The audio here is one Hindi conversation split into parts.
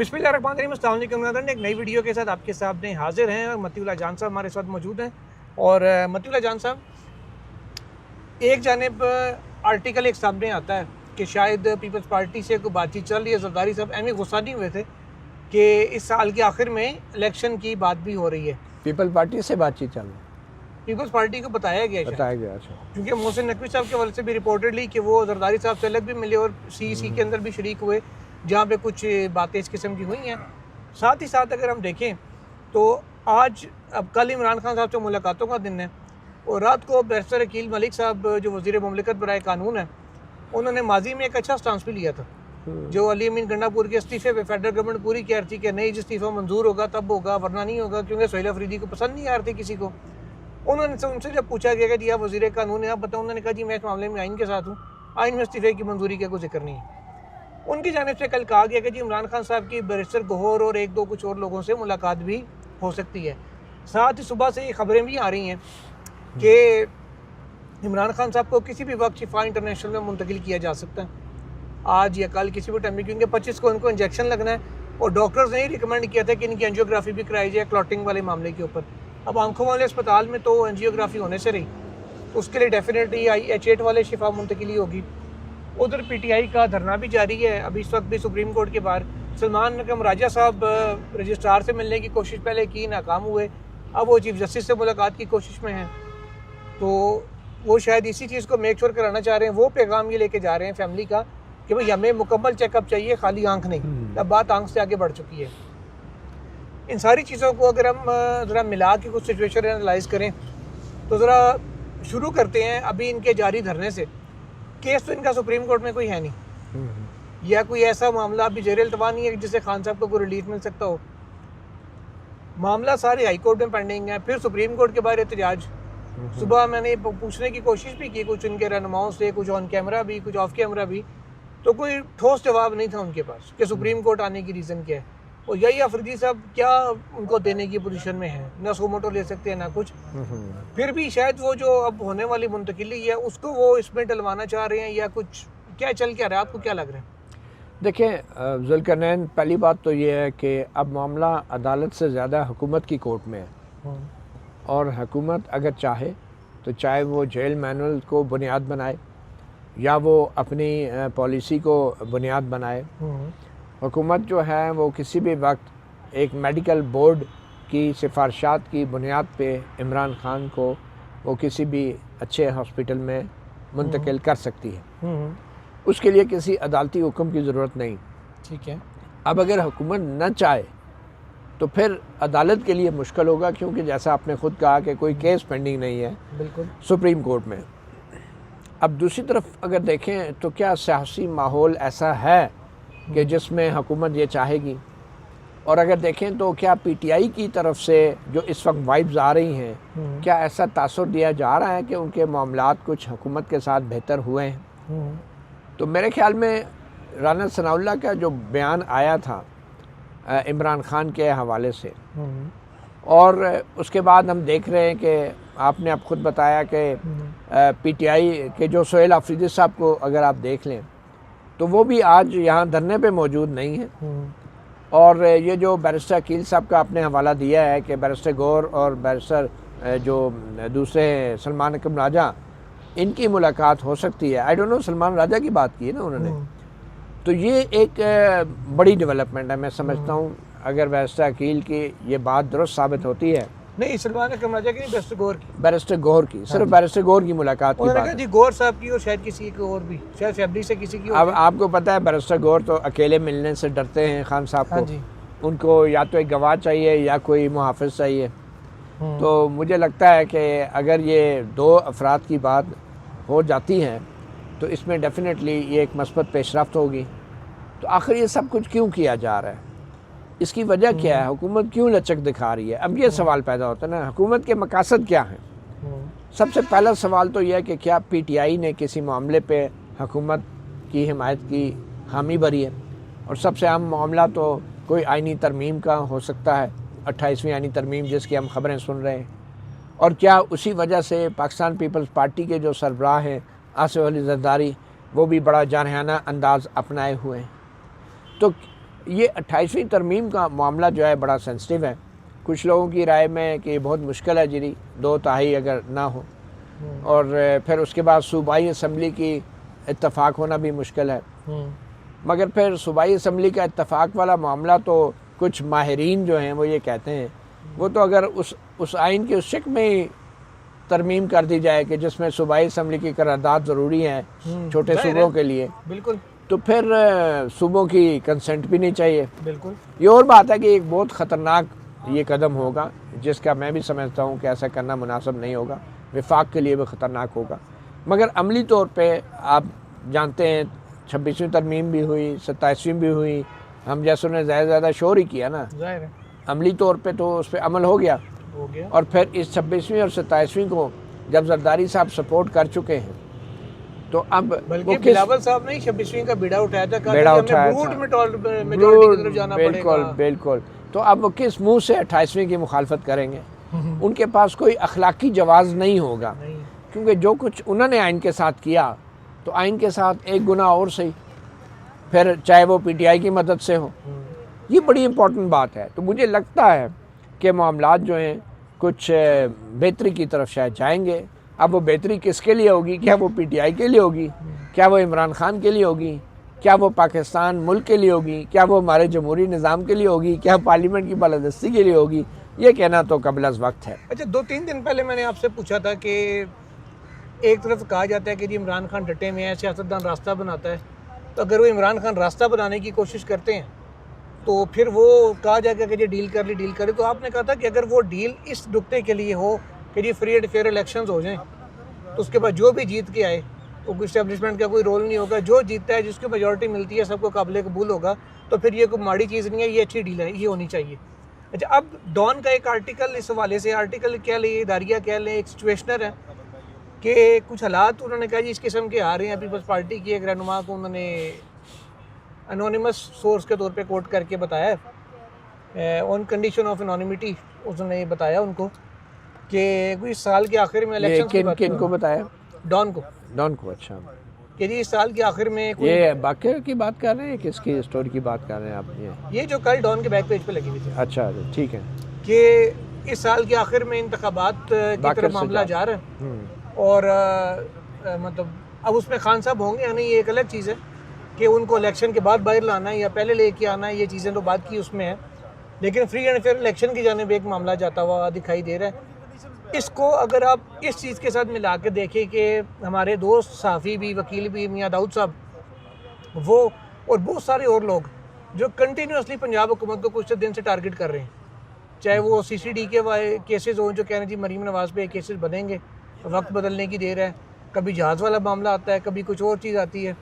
बिस्मिल्लाहिर्रहमानिर्रहीम, अस्सलाम वालेकुम नाज़रीन। एक नई वीडियो के साथ आपके सामने हाजिर हैं और मतीउल्लाह जान साहब हमारे साथ मौजूद हैं। और मतीउल्लाह जान साहब, एक जानिब आर्टिकल एक सामने आता है कि शायद पीपल्स पार्टी से कोई बातचीत चल रही है। जरदारी साहब एम गुस्सा नहीं हुए थे कि इस साल के आखिर में इलेक्शन की बात भी हो रही है। पीपल पार्टी से बातचीत चल रही है, पीपल्स पार्टी को बताया गया अच्छा। क्योंकि मोहसिन नकवी साहब के हवाले से भी रिपोर्टेडली कि वो जरदारी साहब से अलग भी मिले और CEC के अंदर भी शरीक हुए, जहाँ पे कुछ बातें इस किस्म की हुई हैं। साथ ही साथ अगर हम देखें तो आज अब कल इमरान खान साहब से मुलाकातों का दिन है और रात को बैरिस्टर अकील मलिक साहब जो वज़ीर मुमलिकत बराए कानून है, उन्होंने माजी में एक अच्छा स्टांस भी लिया था। जो अली अमीन गंडापुर के इस्तीफे पे फेडरल गवर्नमेंट पूरी कह रही थी कि नहीं, इस्तीफा मंजूर होगा तब होगा वरना नहीं होगा, क्योंकि सोहेल अफरीदी को पसंद नहीं आ रही थी किसी को। उन्होंने उनसे जब पूछा गया कि जी आप वज़ीर कानून है, आप बताओ, उन्होंने कहा जी मैं इस मामले में आइन के साथ हूँ, आइन में इस्तीफे की मंजूरी का कोई जिक्र नहीं है। उनकी जानिब से कल कहा गया कि जी इमरान खान साहब की बैरिस्टर गौहर और एक दो कुछ और लोगों से मुलाकात भी हो सकती है। साथ ही सुबह से ये खबरें भी आ रही हैं कि इमरान खान साहब को किसी भी वक्त शिफा इंटरनेशनल में मुंतकिल किया जा सकता है, आज या कल किसी भी टाइम में, क्योंकि 25 को उनको इंजेक्शन लगना है और डॉक्टर्स ने ही रिकमेंड किया था कि इनकी एंजियोग्राफी भी कराई जाए क्लॉटिंग वाले मामले के ऊपर। अब आंखों वाले अस्पताल में तो एंजियोग्राफी होने से रही, तो उसके लिए डेफिनेटली IH8 वाले शिफा मुंतकिली होगी। उधर PTI का धरना भी जारी है। अभी इस वक्त भी सुप्रीम कोर्ट के बाहर सलमान अकरम राजा साहब रजिस्ट्रार से मिलने की कोशिश पहले की, नाकाम हुए, अब वो चीफ जस्टिस से मुलाकात की कोशिश में हैं। तो वो शायद इसी चीज़ को मेक श्योर कराना चाह रहे हैं। वो पैगाम ये लेके जा रहे हैं फैमिली का कि भाई हमें मुकम्मल चेकअप चाहिए, खाली आंख नहीं। अब बात आंख से आगे बढ़ चुकी है। इन सारी चीज़ों को अगर हम ज़रा मिला के कुछ सिचुएशन एनालाइज करें तो ज़रा शुरू करते हैं अभी इनके जारी धरने से। केस तो इनका सुप्रीम कोर्ट में कोई है नहीं, या कोई ऐसा मामला अभी ज़ेर इल्तवा नहीं है जिससे खान साहब को कोई रिलीफ मिल सकता हो। मामला सारे हाई कोर्ट में पेंडिंग है, फिर सुप्रीम कोर्ट के बाहर एहतजाज। सुबह मैंने पूछने की कोशिश भी की कुछ उनके रहनुमाओं से, कुछ ऑन कैमरा भी, कुछ ऑफ कैमरा भी, तो कोई ठोस जवाब नहीं था उनके पास कि सुप्रीम कोर्ट आने की रीज़न क्या है। और यही अफरीदी साहब क्या उनको देने की पोजीशन में है, ना सोमोटो ले सकते हैं ना कुछ। फिर भी शायद वो जो अब होने वाली मुंतकिली है उसको वो इसमें डलवाना चाह रहे हैं, या कुछ क्या चल क्या रहा है, आपको क्या लग रहा है? देखिए जुल्करनैन, पहली बात तो ये है कि अब मामला अदालत से ज़्यादा हुकूमत की कोर्ट में है, और हुकूमत अगर चाहे तो चाहे वो जेल मैनुअल को बुनियाद बनाए या वो अपनी पॉलिसी को बुनियाद बनाए। हुकूमत जो है वो किसी भी वक्त एक मेडिकल बोर्ड की सिफारिशात की बुनियाद पे इमरान खान को वो किसी भी अच्छे हॉस्पिटल में मुंतकिल कर सकती है। उसके लिए किसी अदालती हुक्म की ज़रूरत नहीं। ठीक है। अब अगर हुकूमत न चाहे तो फिर अदालत के लिए मुश्किल होगा, क्योंकि जैसा आपने ख़ुद कहा कि कोई केस पेंडिंग नहीं है बिल्कुल सुप्रीम कोर्ट में। अब दूसरी तरफ अगर देखें तो क्या सियासी माहौल ऐसा है कि जिसमें हुकूमत ये चाहेगी? और अगर देखें तो क्या PTI की तरफ से जो इस वक्त वाइब्स आ रही हैं, क्या ऐसा तासुर दिया जा रहा है कि उनके मामलात कुछ हुकूमत के साथ बेहतर हुए हैं? तो मेरे ख्याल में राना सनाउल्लाह का जो बयान आया था इमरान खान के हवाले से, और उसके बाद हम देख रहे हैं कि आपने अब खुद बताया कि PTI के जो सोहेल अफरीदी साहब को अगर आप देख लें तो वो भी आज यहाँ धरने पे मौजूद नहीं है। और ये जो बैरिस्टर अकील साहब का आपने हवाला दिया है कि बैरिस्टर गौहर और बैरिस्टर जो दूसरे सलमान अकरम राजा, इनकी मुलाकात हो सकती है। आई डोंट नो, सलमान राजा की बात की है ना उन्होंने, तो ये एक बड़ी डेवलपमेंट है। मैं समझता हूँ अगर बैरिस्टर अकील की ये बात दुरुस्त साबित होती है, नहीं सलमान अकरम राजा की नहीं, बैरिस्टर गौहर की, सिर्फ बैरिस्टर गौहर की मुलाकात की बात है जी, गौहर साहब की और शायद किसी की और भी, शायद फैमिली से किसी की। अब आपको पता है बैरिस्टर गौहर तो अकेले मिलने से डरते हैं खान साहब को। उनको या तो एक गवाह चाहिए या कोई मुहाफिज चाहिए। तो मुझे लगता है कि अगर ये दो अफराद की बात हो जाती है तो इसमें डेफिनेटली ये एक मस्बत पेशरफ्त होगी। तो आखिर ये सब कुछ क्यों किया जा रहा है, इसकी वजह क्या है? हुकूमत क्यों लचक दिखा रही है? अब ये सवाल पैदा होता है ना, हुकूमत के मकासद क्या हैं? सबसे पहला सवाल तो यह है कि क्या PTI ने किसी मामले पे हुकूमत की हिमायत की हामी भरी है? और सबसे अहम मामला तो कोई आइनी तरमीम का हो सकता है, 28वीं आइनी तरमीम जिसकी हम खबरें सुन रहे हैं। और क्या उसी वजह से पाकिस्तान पीपल्स पार्टी के जो सरबराह हैं आसिफ अली जरदारी, वो भी बड़ा जारहाना अंदाज़ अपनाए हुए हैं? तो ये 28वीं तरमीम का मामला जो है बड़ा सेंसिटिव है। कुछ लोगों की राय में कि बहुत मुश्किल है जी 2/3 अगर ना हो, और फिर उसके बाद सूबाई असम्बली की इत्तफाक होना भी मुश्किल है। मगर फिर सूबाई असम्बली का इत्तफाक वाला मामला तो कुछ माहिरीन जो हैं वो ये कहते हैं वो तो अगर उस आइन के उस शिक में ही तरमीम कर दी जाए कि जिसमें सूबाई असम्बली की करारदाद ज़रूरी है छोटे सूबों के लिए, बिल्कुल, तो फिर सूबों की कंसेंट भी नहीं चाहिए। बिल्कुल, ये और बात है कि एक बहुत ख़तरनाक ये कदम होगा जिसका मैं भी समझता हूँ कि ऐसा करना मुनासिब नहीं होगा, विफाक के लिए भी ख़तरनाक होगा। मगर अमली तौर पे आप जानते हैं 26वीं तरमीम भी हुई, 27वीं भी हुई, हम जैसों ने ज़्यादा शोर ही किया ना, जाहिर है अमली तौर पे तो उस पर अमल हो गया। और फिर इस 26वीं और 27वीं को जब जरदारी साहब सपोर्ट कर चुके हैं तो अब बल्कि बिलावल साहब ने 26वीं का बीड़ा उठाया था, बीड़ा उठाया था, बिल्कुल बिल्कुल। तो अब वो किस मुंह से 28वीं की मुखालफत करेंगे? उनके पास कोई अखलाकी जवाज़ नहीं होगा, क्योंकि जो कुछ उन्होंने आइन के साथ किया तो आइन के साथ एक गुना और सही, फिर चाहे वो पीटीआई की मदद से हो। ये बड़ी इम्पोर्टेंट बात है। तो मुझे लगता है कि मामलात जो हैं कुछ बेहतरी की तरफ शायद जाएंगे। अब वो बेहतरी किसके लिए होगी? क्या वो पीटीआई के लिए होगी? क्या वो इमरान खान के लिए होगी? क्या वो पाकिस्तान मुल्क के लिए होगी? क्या वो हमारे जमहूरी निज़ाम के लिए होगी? क्या पार्लियामेंट की बालादस्ती के लिए होगी? ये कहना तो कबल अज़ वक्त है। अच्छा, 2-3 दिन पहले मैंने आपसे पूछा था कि एक तरफ कहा जाता है कि जी इमरान खान डटे में है, सियासतदान रास्ता बनाता है, तो अगर वो इमरान खान रास्ता बनाने की कोशिश करते हैं तो फिर वो कहा जाएगा कि जी डील कर ली। तो आपने कहा था कि अगर वो डील इस नुक्ते के लिए हो कि जी फ्री एंड फेयर इलेक्शंस हो जाएं, तो उसके बाद जो भी जीत के आए वो इस्टेब्लिशमेंट का कोई रोल नहीं होगा, जो जीतता है जिसको मेजॉरिटी मिलती है सबको काबिल कबूल होगा, तो फिर ये कोई माड़ी चीज़ नहीं है, ये अच्छी डील है, ये होनी चाहिए। अच्छा, अब डॉन का एक आर्टिकल इस हवाले से, आर्टिकल कह लें, इदारिया कह लें, एक सिचुएशनर है कि कुछ हालात उन्होंने कहा जी इस किस्म के आ रहे हैं। पीपल्स पार्टी की एक रहनुमा को उन्होंने एनोनिमस सोर्स के तौर पे कोट करके बताया है, ऑन कंडीशन ऑफ एनोनिमिटी उसने बताया उनको कि कोई साल के आखिर में इलेक्शन किन को बताया? डॉन को। अच्छा, कि जी इस साल के आखिर में ये बाकी की बात कर रहे हैं, किसकी स्टोरी की बात कर रहे हैं आप? ये जो कल डॉन के बैक पेज पे लगी हुई थी। अच्छा, ठीक है, कि इस साल के आखिर में इंतखाबात की तरफ मामला जा रहा है और मतलब अब उसमें खान साहब होंगे या नहीं ये एक अलग चीज़ है कि उनको इलेक्शन के बाद बाहर लाना है या पहले लेके आना है, ये चीज़ें तो बात की उसमें है, लेकिन फ्री एंड फेयर इलेक्शन की जानिब एक मामला जाता हुआ दिखाई दे रहा है। इसको अगर आप इस चीज़ के साथ मिला के देखें कि हमारे दोस्त सहाफ़ी भी, वकील भी, मियाँ दाऊद साहब, वो और बहुत सारे और लोग जो कंटिन्यूसली पंजाब हुकूमत को कुछ दिन से टारगेट कर रहे हैं, चाहे वो CCD के केसेस हों जो कह रहे हैं जी मरीम नवाज़ पे केसेस बनेंगे, वक्त बदलने की देर है, कभी जहाज़ वाला मामला आता है, कभी कुछ और चीज़ आती है।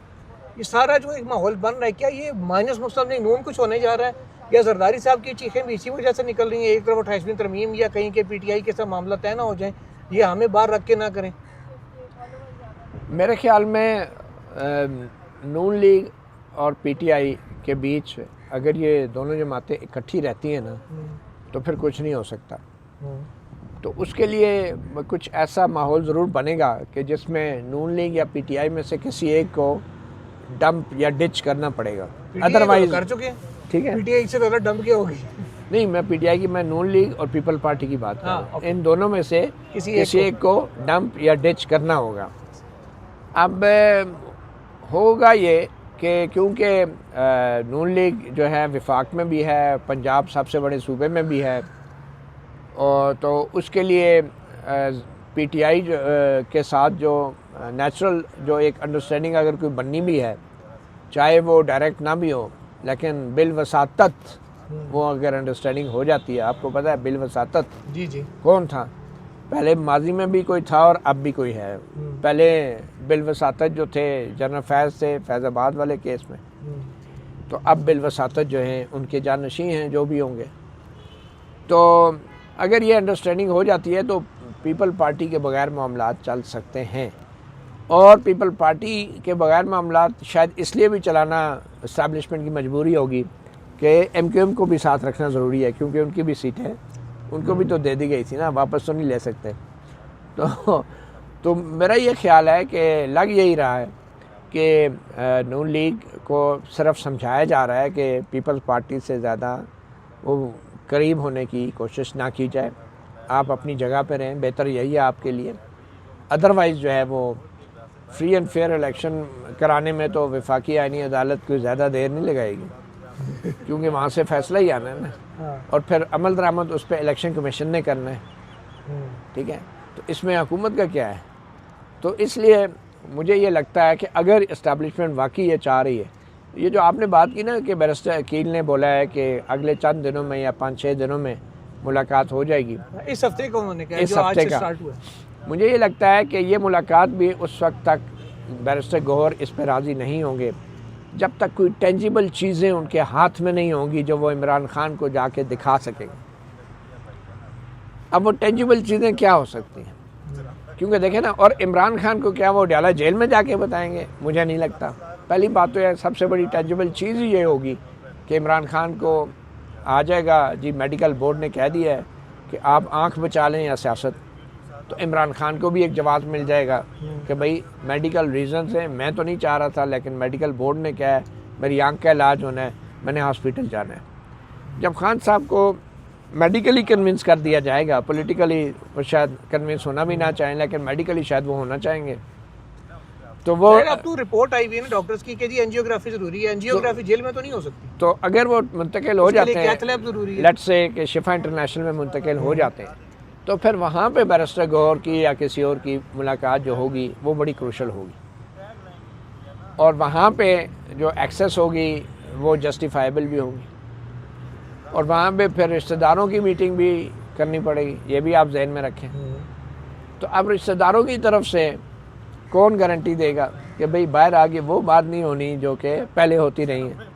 ये सारा जो एक माहौल बन रहा है, क्या ये माइनस मुस्लिम लीग नून कुछ होने जा रहा है या जरदारी साहब की चीखें भी इसी वजह से निकल रही हैं? एक तरफ 28वीं तरमीम या कहीं के PTI के साथ मामला तय ना हो जाए, ये हमें बाहर रख के ना करें। मेरे ख्याल में नून लीग और PTI के बीच अगर ये दोनों जमातें इकट्ठी रहती हैं ना तो फिर कुछ नहीं हो सकता। तो उसके लिए कुछ ऐसा माहौल ज़रूर बनेगा कि जिसमें नून लीग या PTI में से किसी एक को डंप या डिच करना पड़ेगा, अदरवाइज कर चुके हैं। ठीक है, PTI से ज़्यादा डंप क्या होगी? नहीं, मैं PTI की, मैं नून लीग और पीपल पार्टी की बात कर रहा हूं। इन दोनों में से किसी एक को डंप या डिच करना होगा। अब होगा ये कि क्योंकि नून लीग जो है विफाक में भी है, पंजाब सबसे बड़े सूबे में भी है, और तो उसके लिए PTI के साथ जो नेचुरल जो एक अंडरस्टैंडिंग अगर कोई बननी भी है, चाहे वो डायरेक्ट ना भी हो, लेकिन बिल वसातत वो अगर अंडरस्टैंडिंग हो जाती है। आपको पता है बिल वसातत जी कौन था? पहले माजी में भी कोई था और अब भी कोई है। पहले बिल वसातत जो थे जनरल फैज़ थे फैज़ाबाद वाले केस में, तो अब बिल वसातत जो हैं उनके जानशीं हैं जो भी होंगे। तो अगर ये अंडरस्टैंडिंग हो जाती है तो पीपल पार्टी के बगैर मामलात चल सकते हैं, और पीपल पार्टी के बगैर मामलात शायद इसलिए भी चलाना इस्टेब्लिशमेंट की मजबूरी होगी कि MQM को भी साथ रखना ज़रूरी है, क्योंकि उनकी भी सीट है, उनको भी तो दे दी गई थी ना, वापस तो नहीं ले सकते। तो मेरा ये ख्याल है कि लग यही रहा है कि नून लीग को सिर्फ समझाया जा रहा है कि पीपल्स पार्टी से ज़्यादा वो करीब होने की कोशिश ना की जाए, आप अपनी जगह पे रहें, बेहतर यही है आपके लिए। अदरवाइज़ जो है वो फ्री एंड फेयर इलेक्शन कराने में तो वफाकी आईनी अदालत कोई ज़्यादा देर नहीं लगाएगी, क्योंकि वहाँ से फ़ैसला ही आना है ना, और फिर अमल दरामद उस पर इलेक्शन कमीशन ने करना है, ठीक है। तो इसमें हुकूमत का क्या है? तो इसलिए मुझे ये लगता है कि अगर इस्टेब्लिशमेंट वाकई ये चाह रही है, ये जो आपने बात की ना कि बैरिस्टर अकील ने बोला है कि अगले चंद दिनों में या 5-6 दिनों में मुलाकात हो जाएगी, इस हफ्ते को उन्होंने कहा, इस जो आज हफ्ते से का। स्टार्ट हुआ। मुझे ये लगता है कि ये मुलाकात भी उस वक्त तक बैरिस्टर गौहर इस पर राज़ी नहीं होंगे जब तक कोई टेंजिबल चीज़ें उनके हाथ में नहीं होंगी जो वो इमरान खान को जाके दिखा सकेंगे। अब वो टेंजिबल चीज़ें क्या हो सकती हैं? क्योंकि देखें ना, और इमरान खान को क्या वो डाला जेल में जाके बताएंगे? मुझे नहीं लगता। पहली बात तो यह सबसे बड़ी टेंजिबल चीज़ ही ये होगी कि इमरान खान को आ जाएगा जी, मेडिकल बोर्ड ने कह दिया है कि आप आँख बचा लें या सियासत, तो इमरान खान को भी एक जवाब मिल जाएगा कि भाई मेडिकल रीज़न से मैं तो नहीं चाह रहा था, लेकिन मेडिकल बोर्ड ने क्या है, मेरी आँख का इलाज होना है, मैंने हॉस्पिटल जाना है। जब खान साहब को मेडिकली कन्विंस कर दिया जाएगा, पॉलिटिकली वो शायद कन्विंस होना भी ना चाहें, लेकिन मेडिकली शायद वो होना चाहेंगे, तो वो अब तो रिपोर्ट आई हुई है ना डॉक्टर्स की कि जी एंजियोग्राफी जरूरी है, एंजियोग्राफी जेल में तो नहीं हो सकती। तो अगर वो मुंतकिल हो जाते हैं, कैथ लैब जरूरी है, लेट्स से कि शिफा इंटरनेशनल में मुंतकिल हो जाते हैं, तो फिर वहाँ पे बैरिस्टर गौहर की या किसी और की मुलाकात जो होगी वो बड़ी क्रूशल होगी, और वहाँ पे जो एक्सेस होगी वो जस्टिफाइबल भी होगी, और वहाँ पे फिर रिश्तेदारों की मीटिंग भी करनी पड़ेगी, ये भी आप जहन में रखें। तो अब रिश्तेदारों की तरफ से कौन गारंटी देगा कि भाई बाहर आगे वो बात नहीं होनी जो कि पहले होती रही है?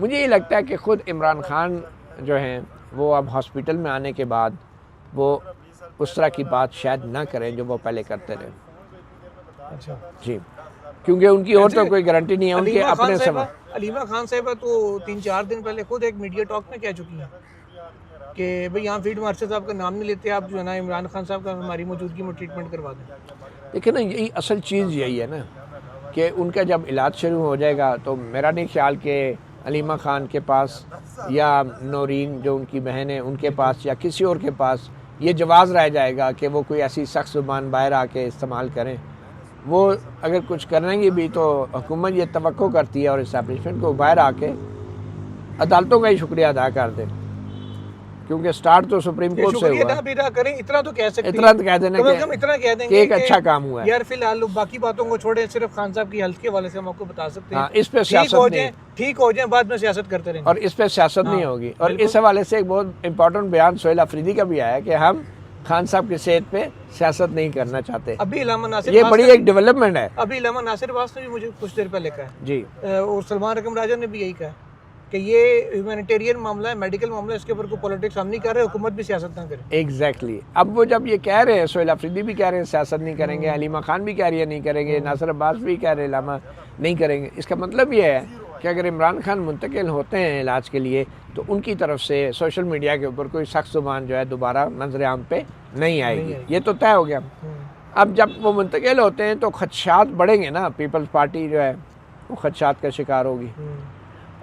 मुझे ये लगता है कि ख़ुद इमरान खान जो हैं वो अब हॉस्पिटल में आने के बाद वो उस तरह की बात शायद ना करें जो वो पहले करते रहे। अच्छा जी, क्योंकि उनकी और तो कोई गारंटी नहीं है, उनके अपने समय। अलीमा खान साहिबा तो 3-4 दिन पहले खुद एक मीडिया टॉक में कह चुकी हैं कि भाई यहाँ फील्ड मार्शल साहब का नाम नहीं लेते, आप जो है ना इमरान खान साहब का हमारी मौजूदगी में ट्रीटमेंट करवा दें। देखिए ना, यही असल चीज़ यही है ना कि उनका जब इलाज शुरू हो जाएगा तो मेरा नहीं ख्याल कि अलीमा खान के पास या नौरीन जो उनकी बहन है उनके पास या किसी और के पास ये जवाज़ रह जाएगा कि वो कोई ऐसी सख्त ज़ुबान बाहर आके इस्तेमाल करें। वो अगर कुछ करेंगे भी तो हुकूमत ये तवक्को करती है और इस्टेब्लिशमेंट को बाहर आके अदालतों का ही शुक्रिया अदा कर दें, क्योंकि स्टार्ट तो सुप्रीम कोर्ट से हुआ। करें इतना तो कह सकते हैं, इतना तो कह देना इतना कह देंगे कि एक अच्छा काम हुआ है यार। फिलहाल बाकी बातों को छोड़े, सिर्फ खान साहब की हेल्थ के हवाले से हम आपको बता सकते हैं, इस पे सियासत ठीक हो जाए, बाद में सियासत करते रहेंगे, और इस पे सियासत नहीं होगी। और इस हवाले से एक बहुत इंपॉर्टेंट बयान सोहेल अफरीदी का भी आया कि हम खान साहब की सेहत पे सियासत नहीं करना चाहते। अभी इलामा नासिर, ये बड़ी एक डेवलपमेंट है। अभी इलामा नासिर वास ने भी मुझे कुछ देर पहले कहा है जी, और सलमान रकम राजा ने भी यही कहा कि ये ह्यूमैनिटेरियन मामला है, मेडिकल मामला है, इसके ऊपर कोई पॉलिटिक्स हम नहीं कर रहे, हुकूमत भी सियासत ना करे। एग्जैक्टली। अब वो जब ये कह रहे हैं, सोहेल अफरीदी भी कह रहे हैं सियासत नहीं करेंगे, अलीमा खान भी कह रही है नहीं करेंगे, नासिर अब्बास भी कह रहे हैं इलामा नहीं करेंगे, इसका मतलब ये है कि अगर इमरान खान मुंतकिल होते हैं इलाज के लिए तो उनकी तरफ से सोशल मीडिया के ऊपर कोई सख्त ज़ुबान जो है दोबारा नजर आम पे नहीं आएगी, ये तो तय हो गया। अब जब वो मुंतकिल होते हैं तो खदशात बढ़ेंगे ना, पीपल्स पार्टी जो है वो खदशात का शिकार होगी,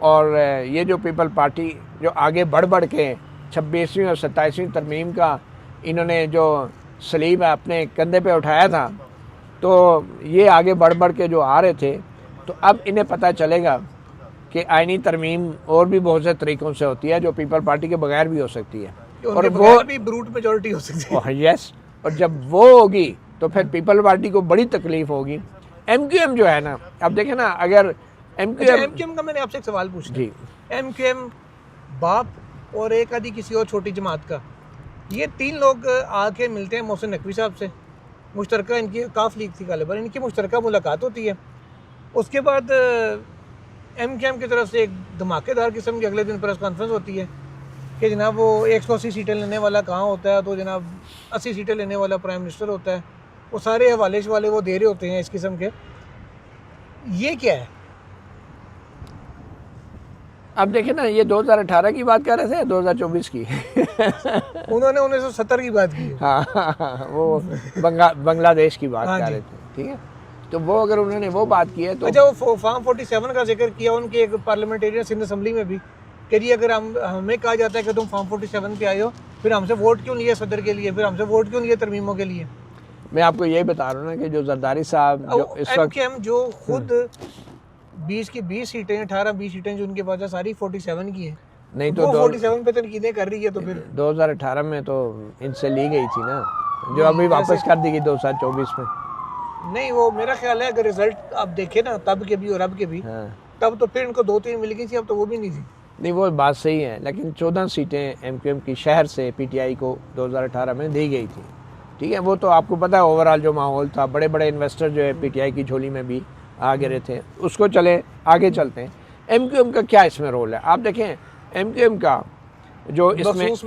और ये जो पीपल पार्टी जो आगे बढ़ बढ़ के 26वीं और 27वीं तरमीम का इन्होंने जो सलीब अपने कंधे पे उठाया था, तो ये आगे बढ़ बढ़ के जो आ रहे थे, तो अब इन्हें पता चलेगा कि आईनी तरमीम और भी बहुत से तरीक़ों से होती है जो पीपल पार्टी के बगैर भी हो सकती है, और वो भी ब्रूट मेजॉरिटी हो सकती है। यस, और जब वो होगी तो फिर पीपल पार्टी को बड़ी तकलीफ होगी। MQM जो है ना, अब देखें ना, अगर MQM का मैंने आपसे एक सवाल पूछा जी, MQM बाप और एक आदि किसी और छोटी जमात का, ये 3 लोग आके मिलते हैं मोहसिन नकवी साहब से, मुश्तरका इनकी काफ लीग थी गालिबन, इनकी मुश्तरका मुलाकात होती है। उसके बाद MQM की तरफ से एक धमाकेदार किस्म की अगले दिन प्रेस कॉन्फ्रेंस होती है कि जनाब वो 180 सीटें लेने वाला कहाँ होता है, तो जनाब 80 सीटें लेने वाला प्राइम मिनिस्टर होता है। वो सारे हवाले शवाले वो दे रहे होते हैं इस किस्म के। ये क्या है? अब देखें ना, ये 2018 की बात कर रहे थे, 2024 की उन्होंने 1970 की बात की। हाँ, वो बांग्लादेश की बात कर रहे थे, ठीक है। तो वो अगर उन्होंने वो बात की है तो अच्छा, वो फॉर्म 47 का जिक्र किया उनके एक पार्लियामेंटेरियन सिंध असेंबली में भी कि जी अगर हमें कहा जाता है कि तुम फॉर्म 47 पे आए हो, फिर हमसे वोट क्यों लिए सदर के लिए, फिर हमसे वोट क्यों लिए तरमीमों के लिए। मैं आपको यही बता रहा हूँ ना कि जो जरदारी साहब जो इस वक्त एमकेएम जो खुद 20 की 20 सीटें 18-20 सीटें जो उनके पास है सारी 47 की है, नहीं तो वो 47 पे तनकीदें कर रही है, तो फिर 2018 में तो इनसे ली गई थी ना, जो अभी वापस कर दी गई 2024 में। नहीं, वो मेरा ख्याल है अगर रिजल्ट आप देखें ना तब के भी और अब के भी, हाँ तब तो फिर इनको 2-3 मिल गई थी, अब तो वो भी नहीं थी। नहीं, वो बात सही है, लेकिन 14 सीटें एमक्यूएम की शहर से पीटीआई को 2018 में दी गई थी। ठीक है, वो तो आपको पता है ओवरऑल जो माहौल था, बड़े बड़े इन्वेस्टर जो है पीटीआई की झोली में भी आ गिरे थे। उसको चले आगे चलते हैं, एमक्यूएम का क्या इसमें रोल है। आप देखें एमक्यूएम का जो इसमें इस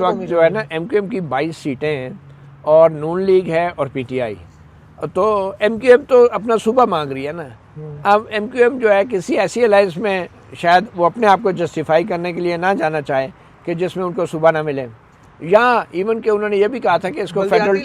वक्त जो है ना, एमक्यूएम की 22 सीटें हैं और नून लीग है और पीटीआई, तो एमक्यूएम तो अपना सूबा मांग रही है ना। अब एमक्यूएम जो है किसी ऐसी अलायंस में शायद वो अपने आप को जस्टिफाई करने के लिए ना जाना चाहे कि जिसमें उनको सूबा ना मिले, या इवन के उन्होंने ये भी कहा था कि इसको फेडरल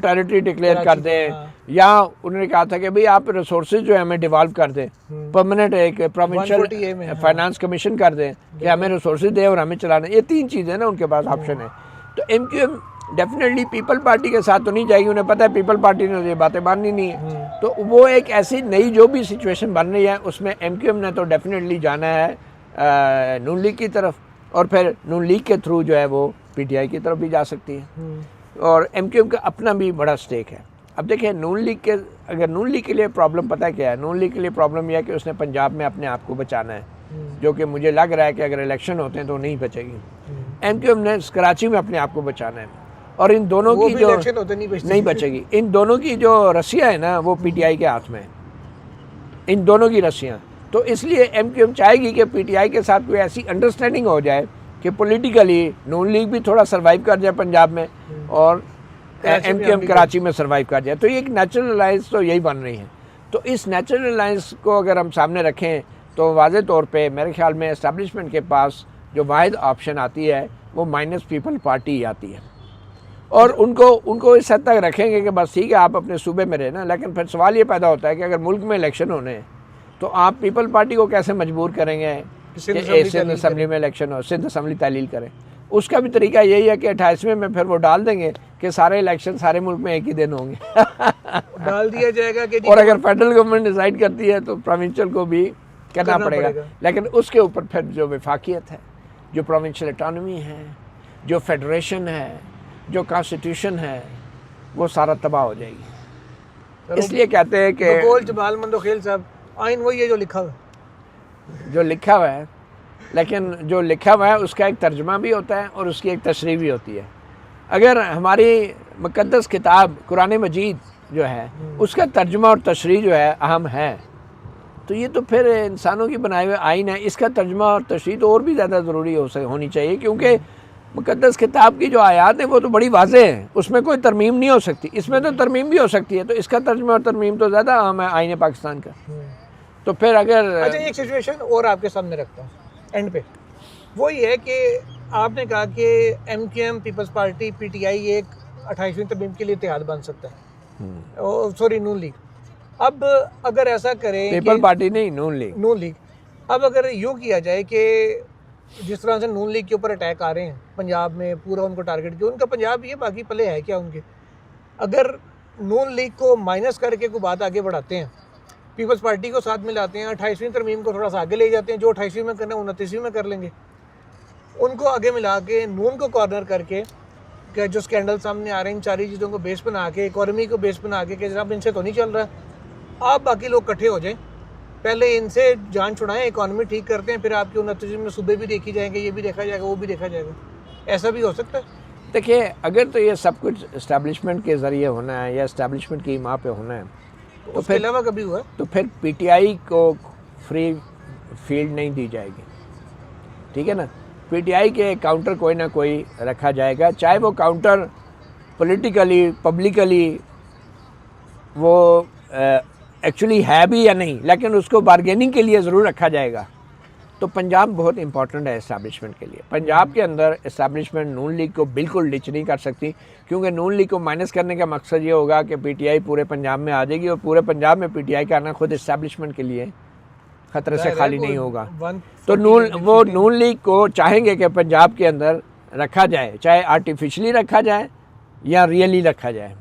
टेरिटरी डिक्लेयर कर दें, या उन्होंने कहा था कि भाई आप रिसोर्सेज जो है हमें डिवॉल्व कर दें, परमानेंट एक प्रोविंशियल फाइनेंस कमीशन कर दें कि हमें रिसोर्सेज दें और हमें चलाना। ये 3 चीज़ें ना उनके पास ऑप्शन है। तो एमक्यूएम डेफिनेटली पीपल पार्टी के साथ तो नहीं जाएगी, उन्हें पता है पीपल पार्टी ने ये बातें माननी नहीं है। तो वो एक ऐसी नई जो भी सिचुएशन बन रही है उसमें एमक्यूएम ने तो डेफिनेटली जाना है नून लीग की तरफ, और फिर नून लीग के थ्रू जो है वो पीटीआई की तरफ भी जा सकती है। और एमक्यूएम का अपना भी बड़ा स्टेक है। अब देखिए नून लीग के, अगर नून लीग के लिए प्रॉब्लम पता है क्या है, नून लीग के लिए प्रॉब्लम यह है कि उसने पंजाब में अपने आप को बचाना है, जो कि मुझे लग रहा है कि अगर इलेक्शन होते हैं तो नहीं बचेगी। एमक्यूएम ने कराची में अपने आप को बचाना है, और इन दोनों की जो नहीं बचेगी, इन दोनों की जो रस्सियाँ है ना वो पीटीआई के हाथ में है, इन दोनों की रस्सियाँ। तो इसलिए एमक्यूएम चाहेगी कि पीटीआई के साथ कोई ऐसी अंडरस्टैंडिंग हो जाए कि पॉलिटिकली नून लीग भी थोड़ा सर्वाइव कर जाए पंजाब में और एमक्यूएम कराची में सर्वाइव कर जाए। तो ये एक नेचुरल अलायंस तो यही बन रही है। तो इस नेचुरल अलायंस को अगर हम सामने रखें तो वाज़े तौर पे मेरे ख्याल में एस्टेब्लिशमेंट के पास जो वाहिद ऑप्शन आती है वो माइनस पीपल पार्टी ही आती है, और उनको इस हद तक रखेंगे कि बस ठीक है आप अपने सूबे में रहना। लेकिन फिर सवाल ये पैदा होता है कि अगर मुल्क में इलेक्शन होने हैं तो आप पीपल पार्टी को कैसे मजबूर करेंगे कि सिंध असम्बली में इलेक्शन हो, सिंध असम्बली तहलील करें। उसका भी तरीका यही है कि 28वें में फिर वो डाल देंगे कि सारे इलेक्शन सारे मुल्क में एक ही दिन होंगे डाल दिया जाएगा कि और अगर फेडरल गवर्नमेंट डिसाइड करती है तो प्रोविंशियल को भी करना पड़ेगा। लेकिन उसके ऊपर फिर जो विफाकियत है, जो प्रोविंशियल ऑटोनॉमी है, जो फेडरेशन है, जो कॉन्स्टिट्यूशन है, वो सारा तबाह हो जाएगी। इसलिए कहते हैं कि जमाल मंदोखेल साहब आइन वही है जो लिखा हुआ है, लेकिन जो लिखा हुआ है उसका एक तर्जुमा भी होता है और उसकी एक तशरीह भी होती है। अगर हमारी मुक़द्दस किताब कुरान मजीद जो है उसका तर्जुमा और तशरीह जो है अहम है, तो ये तो फिर इंसानों की बनाए हुए आइन है, इसका तर्जुमा और तशरीह तो और भी ज़्यादा ज़रूरी होनी चाहिए, क्योंकि मुक़द्दस किताब की जो आयात है वो तो बड़ी वाज़ेह है, उसमें कोई तरमीम नहीं हो सकती। इसमें तो तरमीम भी हो सकती है, तो इसका तर्जुमा और तरमीम तो ज़्यादा अहम है आइन पाकिस्तान का। तो फिर अगर अच्छा एक सिचुएशन और आपके सामने रखता हूँ एंड पे, वो ये है कि आपने कहा कि एमक्यूएम, पीपल्स पार्टी, पीटीआई एक 28वीं तरमीम के लिए इत्तेहाद बन सकता है, सॉरी नून लीग। अब अगर ऐसा करें, पीपल पार्टी नहीं नून लीग, अब अगर यूँ किया जाए कि जिस तरह से नून लीग के ऊपर अटैक आ रहे हैं पंजाब में, पूरा उनको टारगेट किया, उनका पंजाब ये बाकी पले है क्या उनके, अगर नून लीग को माइनस करके कोई बात आगे बढ़ाते हैं, पीपल्स पार्टी को साथ मिलाते हैं, 28वीं तरमीम को थोड़ा सा आगे ले जाते हैं, जो 28वीं में करना है 29वीं में कर लेंगे, उनको आगे मिला के नून को कॉर्नर करके कि जो स्कैंडल सामने आ रहे हैं इन सारी चीज़ों को बेस बना के, इकॉनमी को बेस बना के कि जनाब इनसे तो नहीं चल रहा, आप बाकी लोग इकट्ठे हो जाएं, पहले इनसे जान छुड़ाएं, इकॉनमी ठीक करते हैं, फिर आपके 29वीं में सूबे भी देखी जाएंगे, ये भी देखा जाएगा, वो भी देखा जाएगा। ऐसा भी हो सकता है। देखिए अगर तो ये सब कुछ इस्टेब्लिशमेंट के ज़रिए होना है या इस्टेब्लिशमेंट की माँ पे होना है तो फिर अलावा कभी हुआ तो फिर पीटीआई को फ्री फील्ड नहीं दी जाएगी, ठीक है ना। पीटीआई के काउंटर कोई ना कोई रखा जाएगा, चाहे वो काउंटर पॉलिटिकली पब्लिकली वो एक्चुअली है भी या नहीं, लेकिन उसको बार्गेनिंग के लिए ज़रूर रखा जाएगा तो पंजाब बहुत इंपॉर्टेंट है इस्टेब्लिशमेंट के लिए। पंजाब के अंदर इस्टेब्लिशमेंट नून लीग को बिल्कुल डिच नहीं कर सकती, क्योंकि नून लीग को माइनस करने का मकसद ये होगा कि पीटीआई पूरे पंजाब में आ जाएगी, और पूरे पंजाब में पीटीआई का आना खुद इस्टेब्लिशमेंट के लिए ख़तरे से खाली नहीं होगा। तो नून लीग को चाहेंगे कि पंजाब के अंदर रखा जाए, चाहे आर्टिफिशली रखा जाए या रियली रखा जाए।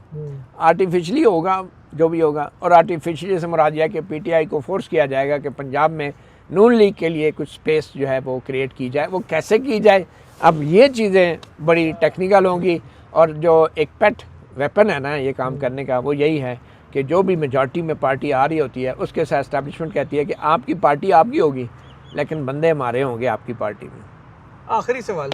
आर्टिफिशली होगा जो भी होगा, और आर्टिफिशली से मुराद यह है कि पीटीआई को फोर्स किया जाएगा कि पंजाब में नून लीग के लिए कुछ स्पेस जो है वो क्रिएट की जाए। वो कैसे की जाए, अब ये चीज़ें बड़ी टेक्निकल होंगी, और जो एक पेट वेपन है ना ये काम करने का, वो यही है कि जो भी मेजॉरिटी में पार्टी आ रही होती है उसके साथ एस्टेब्लिशमेंट कहती है कि आपकी पार्टी आपकी होगी, लेकिन बंदे हमारे होंगे आपकी पार्टी में। आखिरी सवाल,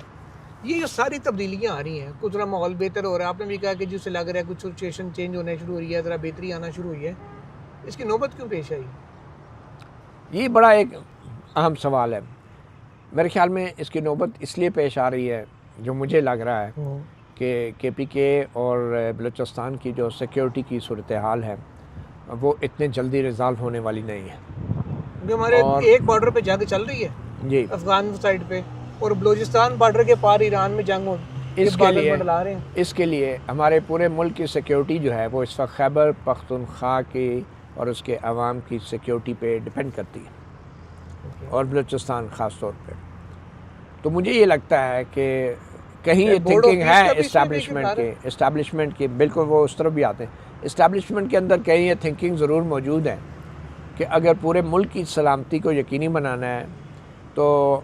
ये जो सारी तब्दीलियाँ आ रही हैं, कुछ ज़रा माहौल बेहतर हो रहा है, आपने भी कहा कि जिससे लग रहा है कुछ सिचुएशन चेंज होने शुरू हुई है, ज़रा बेहतरी आना शुरू हुई है, इसकी नौबत क्यों पेश आई? ये बड़ा एक अहम सवाल है। मेरे ख्याल में इसकी नौबत इसलिए पेश आ रही है, जो मुझे लग रहा है कि केपीके और बलूचिस्तान की जो सिक्योरिटी की सूरत हाल है वो इतने जल्दी रिजॉल्व होने वाली नहीं है। हमारे एक बॉर्डर पे जंग चल रही है जी, अफगान साइड पे, और बलूचिस्तान बॉर्डर के पार ईरान में जंग हो, इसके लिए हमारे पूरे मुल्क की सिक्योरिटी जो है वो इस वक्त खैबर पख्तूनख्वा की और उसके अवाम की सिक्योरिटी पे डिपेंड करती है, और बलूचिस्तान ख़ास तौर पे। तो मुझे ये लगता है कि कहीं ये थिंकिंग है इस्टेब्लिशमेंट की, बिल्कुल वो उस तरफ भी आते हैं। इस्टेब्लिशमेंट के अंदर कहीं ये थिंकिंग ज़रूर मौजूद है कि अगर पूरे मुल्क की सलामती को यकीनी बनाना है तो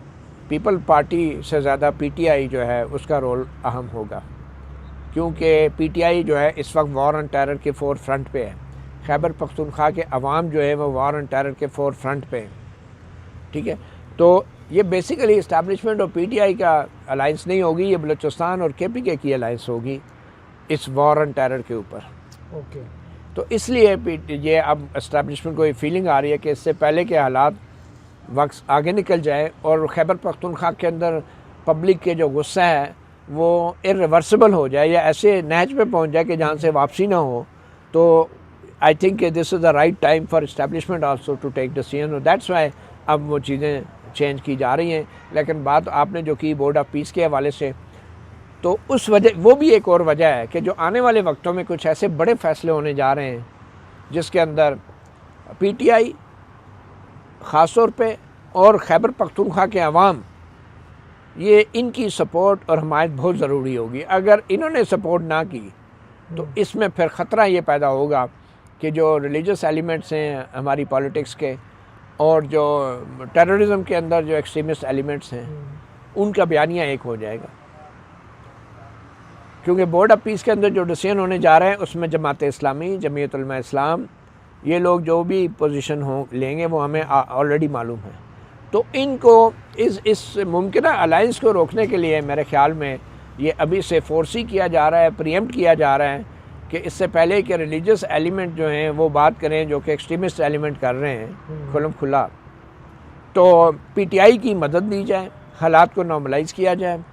पीपल पार्टी से ज़्यादा पीटीआई जो है उसका रोल अहम होगा, क्योंकि पीटीआई जो है इस वक्त वॉर ऑन टेरर के फोर फ्रंट पे है। खैबर पख्तूनख्वा के अवाम जो है वो वॉर ऑन टेरर के फोर फ्रंट पे है, ठीक है। तो ये बेसिकली इस्टेब्लिशमेंट और पीटीआई का अलाइंस नहीं होगी, ये बलूचिस्तान और केपीके की अलाइंस होगी इस वॉर ऑन टेरर के ऊपर। ओके, तो इसलिए ये अब इस्टेब्लिशमेंट को ये फीलिंग आ रही है कि इससे पहले के हालात वक्त आगे निकल जाए और खैबर पख्तूनख्वा के अंदर पब्लिक के जो गुस्सा है वो इरिवर्सिबल हो जाए, या ऐसे नहज पे पहुंच जाए कि जहाँ से वापसी ना हो। तो I think this is the right time for establishment also to take decision, और दैट्स वाई अब वो चीज़ें चेंज की जा रही हैं। लेकिन बात आपने जो की बोर्ड ऑफ पीस के हवाले से, तो उस वजह वो भी एक और वजह है कि जो आने वाले वक्तों में कुछ ऐसे बड़े फैसले होने जा रहे हैं जिसके अंदर पीटीआई ख़ास तौर पे और खैबर पख्तूनख्वा के अवाम, ये इनकी सपोर्ट और हमायत बहुत ज़रूरी होगी। अगर इन्होंने सपोर्ट ना की तो इसमें फिर ख़तरा ये पैदा होगा कि जो रिलीजियस एलिमेंट्स हैं हमारी पॉलिटिक्स के, और जो टेररिज्म के अंदर जो एक्सट्रीमिस्ट एलिमेंट्स हैं उनका बयानिया एक हो जाएगा। क्योंकि बोर्ड ऑफ पीस के अंदर जो डिसीजन होने जा रहे हैं उसमें जमात इस्लामी, जमीयत उलमा इस्लाम, ये लोग जो भी पोजीशन हो लेंगे वो हमें ऑलरेडी मालूम है। तो इनको इस मुमकिन अलायंस को रोकने के लिए मेरे ख्याल में ये अभी से फोर्स ही किया जा रहा है, प्रीएम्प्ट किया जा रहा है कि इससे पहले कि रिलीजियस एलिमेंट जो हैं वो बात करें जो कि एक्सट्रीमिस्ट एलिमेंट कर रहे हैं खुल्म खुला, तो पीटीआई की मदद दी जाए, हालात को नॉर्मलाइज़ किया जाए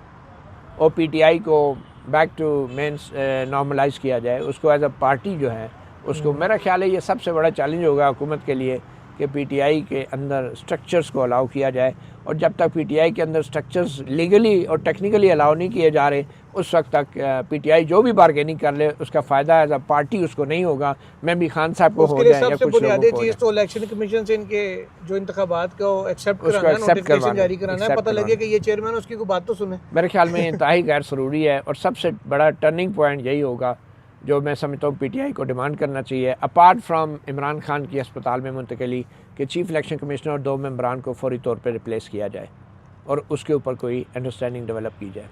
और पीटीआई को बैक टू मेंस नॉर्मलाइज़ किया जाए, उसको एज अ पार्टी जो है उसको। मेरा ख्याल है ये सबसे बड़ा चैलेंज होगा हुकूमत के लिए कि पीटीआई के अंदर स्ट्रक्चर्स को अलाउ किया जाए, और जब तक पीटीआई के अंदर स्ट्रक्चर्स लीगली और टेक्निकली अलाउ नहीं किए जा रहे उस वक्त तक पीटीआई जो भी बार्गेनिंग कर ले उसका फ़ायदा एज अ पार्टी उसको नहीं होगा। मैं भी खान साहब को हो जाए या कुछ लोगों को, तो इलेक्शन कमीशन से इनके जो इंतखाबात को एक्सेप्ट कराना, नोटिफिकेशन जारी कराना है, पता लगे कि ये चेयरमैन उसकी कोई बात तो सुने। मेरे ख्याल में इंतहाई गैर ज़रूरी है, और सबसे बड़ा टर्निंग पॉइंट यही होगा जो मैं समझता हूँ पीटीआई को डिमांड करना चाहिए, अपार्ट फ्राम इमरान खान की अस्पताल में मुंतकली, कि चीफ इलेक्शन कमिश्नर और 2 मेंबरान को फौरी तौर पे रिप्लेस किया जाए और उसके ऊपर कोई अंडरस्टैंडिंग डेवलप की जाए।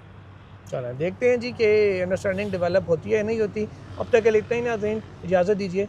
चलो देखते हैं जी कि अंडरस्टैंडिंग डेवलप होती है नहीं होती। अब तक के लिए इतना ही, नाज़रीन इजाज़त दीजिए।